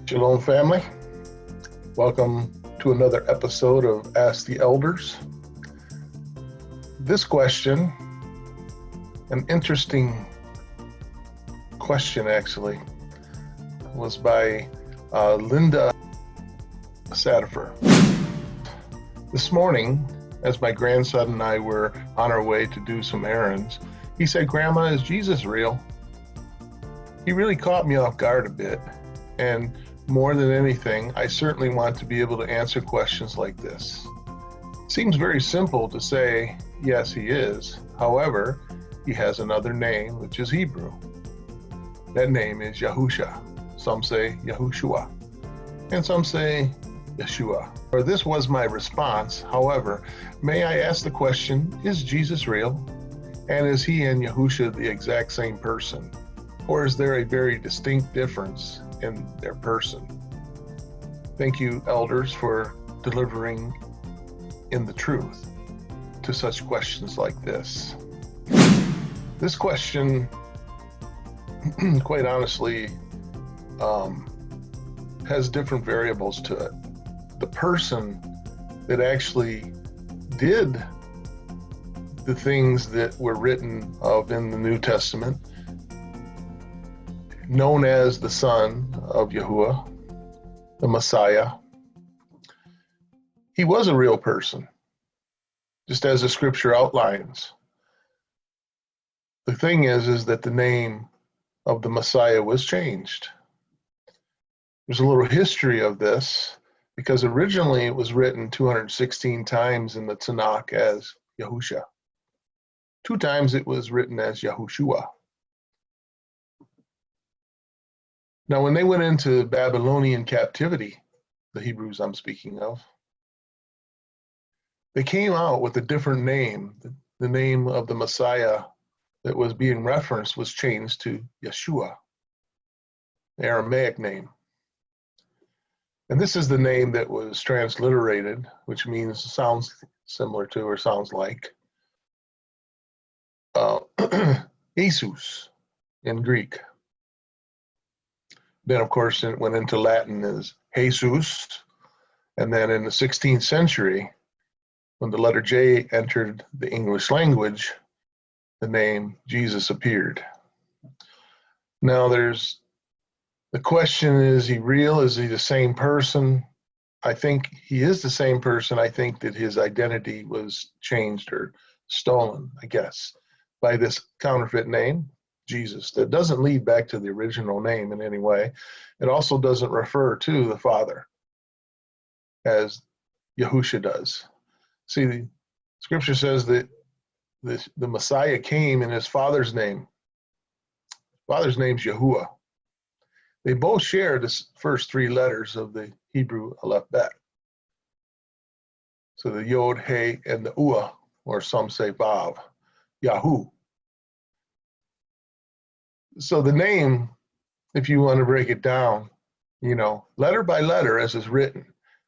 Shalom, family. Welcome to another episode of Ask the Elders. This question, an interesting question actually, was by Linda Sadifer. This morning, as my grandson and I were on our way to do some errands, he said, "Grandma, is Jesus real?" He really caught me off guard a bit, and more than anything, I certainly want to be able to answer questions like this. It seems very simple to say, yes, he is. However, he has another name, which is Hebrew. That name is Yahusha. Some say Yahushua, and some say Yahshua. Or this was my response. However, may I ask the question, is Jesus real? And is he and Yahusha the exact same person? Or is there a very distinct difference in their person? Thank you, elders, for delivering in the truth to such questions like this. This question, quite honestly, has different variables to it. The person that actually did the things that were written of in the New Testament, known as the Son of Yahuah, the Messiah, he was a real person, just as the scripture outlines. The thing is that the name of the Messiah was changed. There's a little history of this, because originally it was written 216 times in the Tanakh as Yahusha. 2 times it was written as Yahushua. Now, when they went into Babylonian captivity, the Hebrews I'm speaking of, they came out with a different name. The name of the Messiah that was being referenced was changed to Yahshua, the Aramaic name. And this is the name that was transliterated, which means sounds similar to or sounds like Jesus in Greek. Then, of course, it went into Latin as Jesus. And then in the 16th century, when the letter J entered the English language, the name Jesus appeared. Now, the question, is he real? Is he the same person? I think he is the same person. I think that his identity was changed or stolen, I guess, by this counterfeit name, Jesus. That doesn't lead back to the original name in any way. It also doesn't refer to the Father as Yahusha does. See, the scripture says that the Messiah came in his Father's name. Father's name's Yahuah. They both share the first 3 letters of the Hebrew alphabet. So the Yod, He, and the Uah, or some say Vav, Yahu. So the name, if you want to break it down, letter by letter as it's written.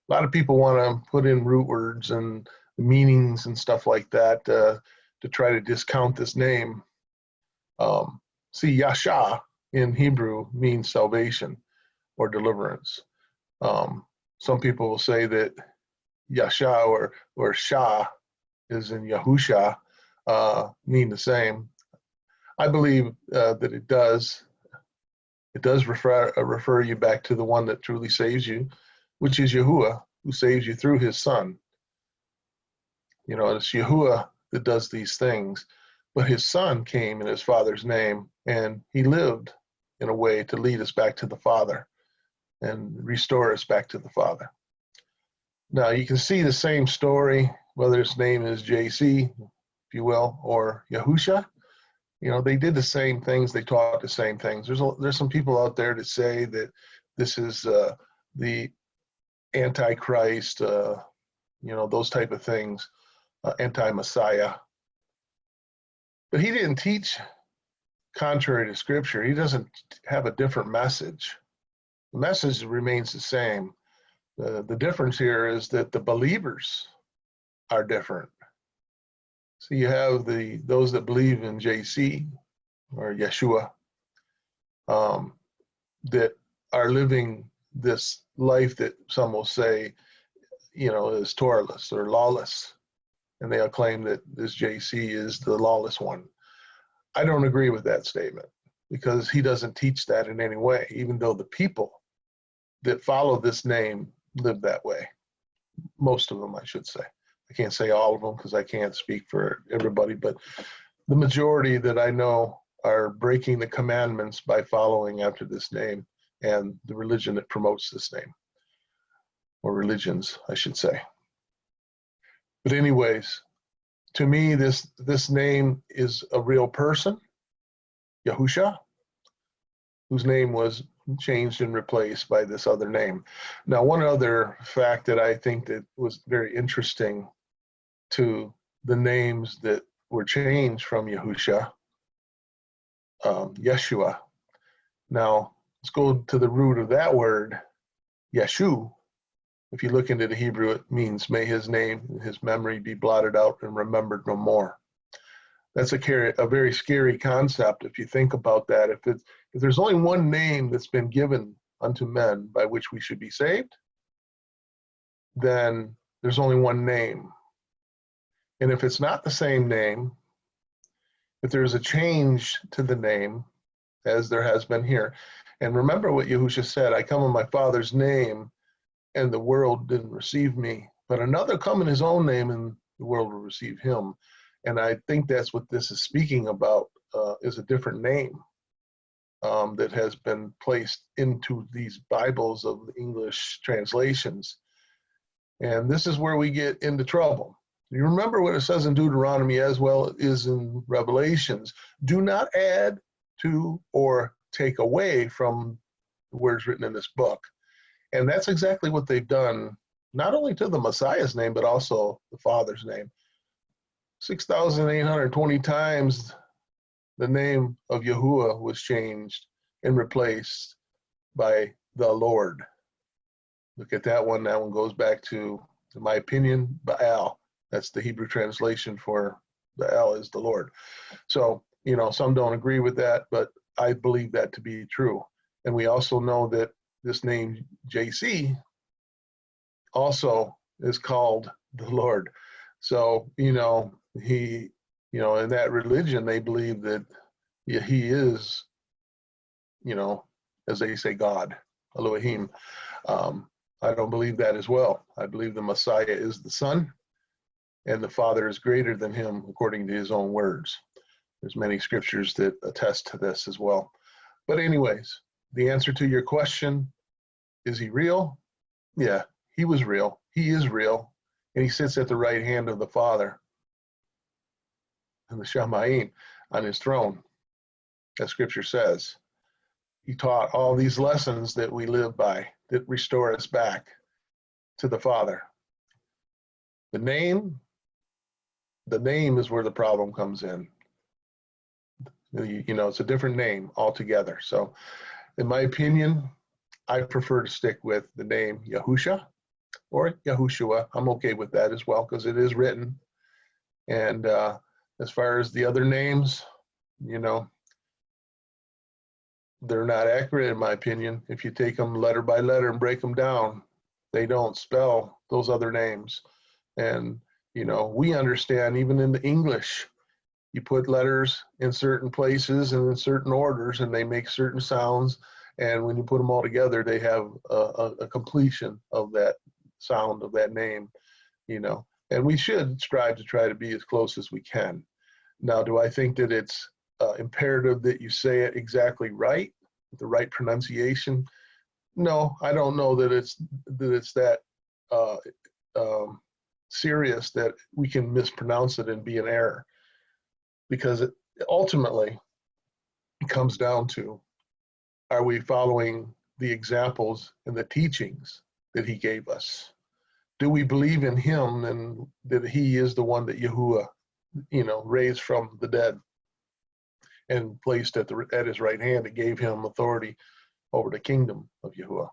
A lot of people want to put in root words and meanings and stuff like that to try to discount this name. See, Yasha in Hebrew means salvation or deliverance. Some people will say that Yasha or Shah is in Yahusha mean the same. I believe that it does. It does refer you back to the one that truly saves you, which is Yahuah, who saves you through his Son. It's Yahuah that does these things, but his Son came in his Father's name, and he lived in a way to lead us back to the Father and restore us back to the Father. Now, you can see the same story, whether his name is JC, if you will, or Yahusha. They did the same things. They taught the same things. There's some people out there that say that this is the Antichrist, those type of things, anti-Messiah. But he didn't teach contrary to Scripture. He doesn't have a different message. The message remains the same. The difference here is that the believers are different. So you have those that believe in JC or Yahshua, that are living this life that some will say, is Torahless or lawless. And they'll claim that this JC is the lawless one. I don't agree with that statement because he doesn't teach that in any way, even though the people that follow this name live that way. Most of them, I should say. I can't say all of them because I can't speak for everybody, but the majority that I know are breaking the commandments by following after this name and the religion that promotes this name, or religions, I should say. But anyways, to me, this name is a real person, Yahusha, whose name was changed and replaced by this other name. Now, one other fact that I think that was very interesting to the names that were changed from Yahusha, Yeshua. Now, let's go to the root of that word, Yeshu. If you look into the Hebrew, it means, may his name and his memory be blotted out and remembered no more. That's a very scary concept if you think about that. If there's only one name that's been given unto men by which we should be saved, then there's only one name. And if it's not the same name, if there's a change to the name, as there has been here, and remember what Yahushua said, I come in my Father's name, and the world didn't receive me, but another come in his own name, and the world will receive him. And I think that's what this is speaking about, is a different name that has been placed into these Bibles of the English translations. And this is where we get into trouble. You remember what it says in Deuteronomy as well as in Revelations. Do not add to or take away from the words written in this book. And that's exactly what they've done, not only to the Messiah's name, but also the Father's name. 6,820 times the name of Yahuah was changed and replaced by the Lord. Look at that one. That one goes back to, in my opinion, Baal. That's the Hebrew translation for Baal is the Lord. So, some don't agree with that, but I believe that to be true. And we also know that this name JC also is called the Lord. So, he, in that religion, they believe that he is, as they say, God, Elohim. I don't believe that as well. I believe the Messiah is the Son, and the Father is greater than him, according to his own words. There's many scriptures that attest to this as well. But anyways, the answer to your question, is he real? Yeah, he was real. He is real. And he sits at the right hand of the Father in the Shamayim on his throne, as scripture says. He taught all these lessons that we live by, that restore us back to the Father. The name is where the problem comes in. It's a different name altogether. So in my opinion, I prefer to stick with the name Yahusha or Yahushua. I'm okay with that as well because it is written. And as far as the other names, they're not accurate in my opinion. If you take them letter by letter and break them down, they don't spell those other names. And, we understand even in the English, you put letters in certain places and in certain orders and they make certain sounds. And when you put them all together, they have a completion of that sound of that name, and we should strive to try to be as close as we can. Now, do I think that it's imperative that you say it exactly right, the right pronunciation? No, I don't know that it's that serious that we can mispronounce it and be in error, because it ultimately comes down to, are we following the examples and the teachings that he gave us? Do we believe in him and that he is the one that Yahuah, raised from the dead and placed at his right hand that gave him authority over the kingdom of Yahuah?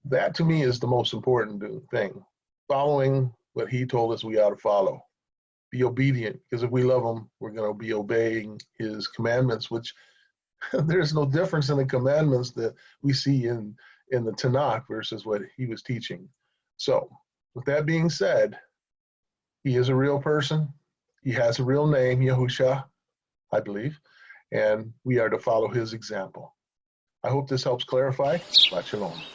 That to me is the most important thing. Following what he told us we ought to follow. Be obedient, because if we love him, we're going to be obeying his commandments, which there's no difference in the commandments that we see in in the Tanakh versus what he was teaching. So with that being said, he is a real person. He has a real name, Yahusha, I believe, and we are to follow his example. I hope this helps clarify. Shabbat shalom.